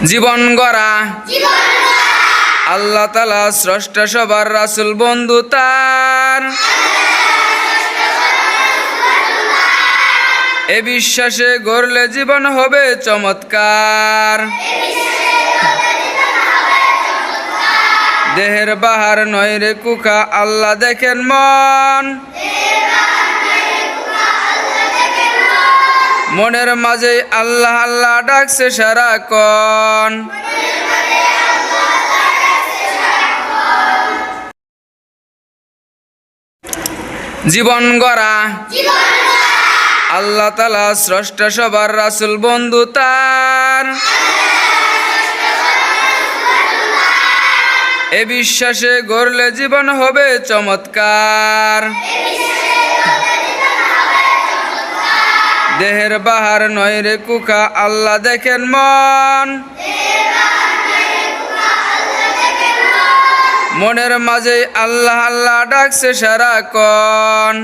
জীবন গড়া আল্লাহ তাআলা স্রষ্টা সবার রাসূল বন্ধু তার, এ বিশ্বাসে গড়লে জীবন হবে চমৎকার। দেহের বাহার নয় রে কুখা আল্লাহ দেখেন মন, মনের মাঝে আল্লাহ আল্লাহ ডাকছে সারাক্ষণ। জীবন গড়া আল্লাহ তাআলা স্রষ্টা সবার রাসূল বন্ধু তার, এ বিশ্বাসে গড়লে জীবন হবে চমৎকার। দেহের বাহার নয় রে কুখা আল্লাহ দেখেন মন, মনের মাঝে আল্লাহ আল্লাহ ডাকছে সারাক্ষণ।